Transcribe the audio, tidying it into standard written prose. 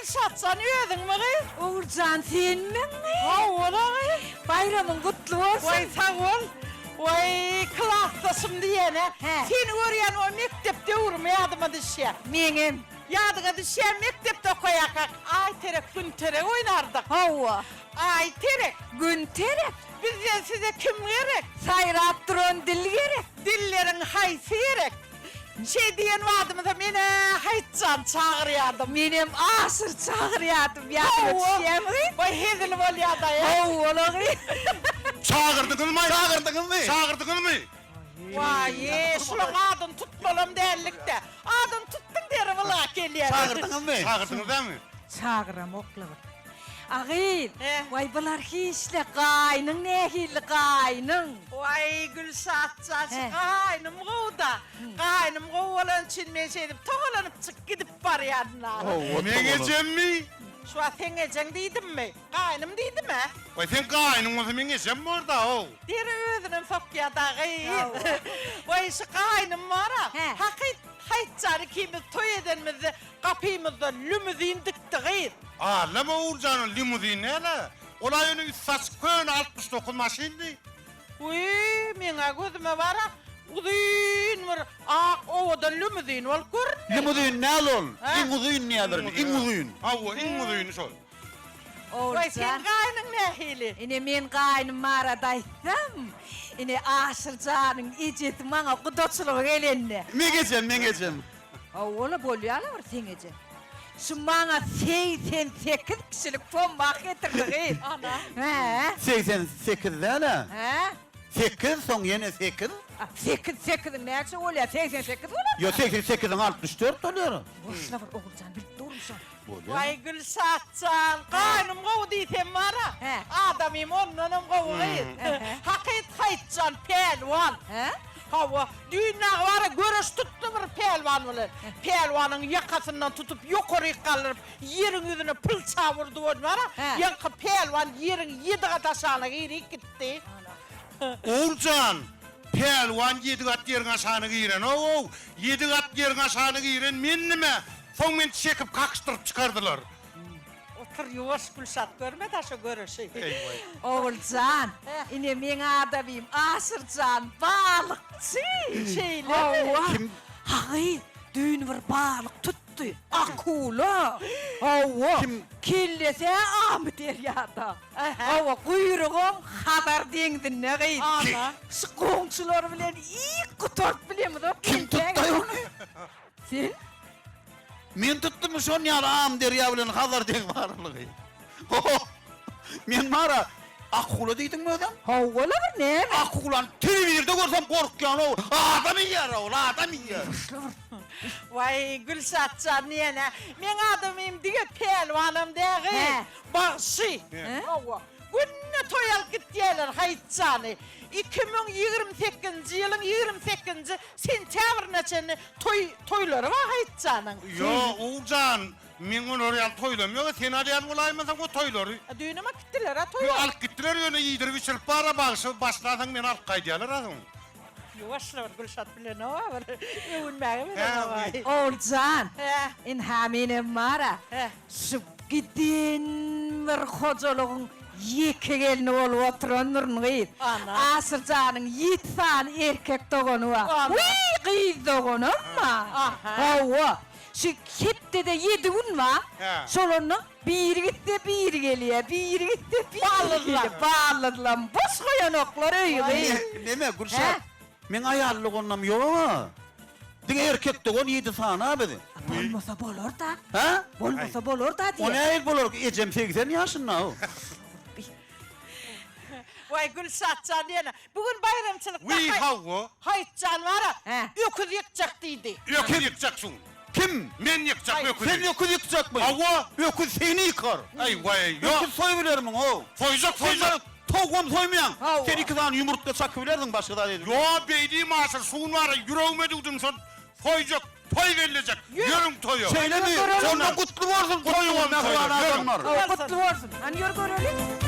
Gülşatcan ödün mü kız? Uğurcan sen mi? Ha ola kız. Bayramın kutlu olsun. Vay sağ ol. Vay klastasım diyene. He. Seni öğren o mektepte uğramayadımı düşe. Benim. Yadıga düşe mektepte koyakak. Ay terek gün terek oynardık. Hava. Ay terek. Gün terek. Bizden size kim gerek? Sayrat duran dil gerek. Dillerin haysi gerek. Şey diyen vadımda beni haytcan çağırıyordum. Benim asır çağırıyordum. Yadıma düşeyim. Vay hezil ol ya da ya. Hava ola kız. Çağırdınız mı? Çağırdınız mı? Çağırdınız mı? Vay şunu adın tutmalım derlikte. Adın tuttun der valla geliyor. Çağırdınız mı? Çağırdınız değil mi? Çağıram oklavat. Ağayın. He. Vay bular hiçle kaynın ne hili kaynın. Vay Gülşatcan He. kaynım kovda. Kaynım kovalan için ben şeydim. Toğlanıp çık gidip var yanına. Ne geçeceğim mi? Şu an sen geçen deydin mi? Kaynım deydi mi? Vay sen kaynım olsa ben geçeceğim mi orada o? Deri ödünün sok ya da Vay şu kaynım var ha. He. Hakik haytçarı kimiz toy edenimizi kapımızda lümüzin dikti gıyır. Ağlama Uğurcan'ın limuzini hele. Olay önü saç köyün 69 maşindi. Uy, mena gözüme var ha. Uzun var. Ovadan lümüzin ol görünüyor. Limuzin ne ol? Ha? İmuzin ne alır? İmuzin. Avo imuzini sol. Vay sen Uğurcan. kaynın ne hili? Yine men kaynım maradaysam. Yine aşırcanın iceti bana kudoçluğu gelenne. Ben geçeceğim. Oğlu bolyalı var senece. Şu bana 88 kişilik pomba getirdi. Ana. He? 88 tane. He? 8 son yine 8. 8'in neyse oluyor 88 oluyor. Yo 88'in 64 oluyor. Boşuna var Oğulcan bir durmuşsun. Vay Gülşatcan, kaynım kovu diysem var ha. He. Adamım onunum kovu gıyır. Hakit haytcan pelvan. He? Hava dünya var görüş tuttu bir pelvan olur. Pelvanın yakasından tutup yukarı kaldırıp yerin yüzüne pıl çavurdu var ha. He. Yankı pelvan yerin 7 kat aşağına gitti. Uğurcan. Pelvan 7 kat yerin aşağını giren. 7 kat yerin aşağını giren minnime. Son beni çekip kakıştırıp çıkardılar. Otur yavaş Gülşat görme de şu görüşü. Eyvay. Oğulcan, yine men adamım Aşırcan balıkçı. Şeyle Hava. Kim? Hayır, düğün var balık tuttu. Akula. Hava. Kim? Killese Ahmet Erya'da. Hava kuyruğum haber dengdin ne gıyım. Ana. Şu komşular bilen iyi kutort biliyor musun? Kim tuttu onu? Sen? Men tuttum şon ya am der ya bilen hazır den varlığı. Men mara akula deydin mi adam? Hava la ne? Akulan TV'de görsem korkuyan o. Adam yer o, adam yer. Vay Gülşatcan niyene. Men adamım diye pelvanım diye. He. Bakşı. He? Hava. Günne toyal gittiyeler haytcanı. 2028 yılın 28. sentyabrına çeni toyları var haytcanın. Yo Uğurcan. Men onu oraya toylamıyor. Sen arayan olaymasan o toyları. Düğünüme gittiler ha Yo toylar. alıp gittiler yöne yedirip içirip bara bağışı başlasan men alıp kaydiyalar adam. Yavaşla var Gülşat bile ne var? Övünmeye mi He, ne var? Oğulcan, He. in haminem mara. He. Şu gidin bir hocaluğun iki gelin olup oturanırın gıyır. Ana. Asırcanın 7 tane erkek doğunu var. Ana. Uy kız doğunu ama. Aha. Hava. Şu gitti de 7 un var. He. Solunu bir gitti bir geliyor. Bir gitti bir Bağladılar. geliyor. Bağladılar. Boş koyan okları öyle. Neme Gülşat? He? Men ayarlık onlam yok ama. Dine erkek doğun 7 tane abi. Olmasa bolur da. Ha? Olmasa bolur da O diye. ne el bulur? Ecem 80 yaşında o. Vay Gülşatcan diyene. Bugün bayramçılıkta Uy havvo. haytcan var ha. He. Öküz yıkacaktıydı. Öküz yıkacaksın. Kim? Men yıkacak Hayır, öküzü. Sen öküz yıkacak mı? Havva. Öküz seni yıkar. Ay vay yo. Öküz soyabilir mi o? Soyacak Soyacak. Toğum soymayan. Hava. Sen 2 tane yumurta çakıverirdin başka da dedim. Yo beyliğim asır suyun var yüreğime durdum son. Soyacak. Toy verilecek. Yürün toyu. Söyle mi? Görelim. Ondan kutlu olsun. Toyuğum ne kadar adamlar. Kutlu olsun. Hani yürü görelim.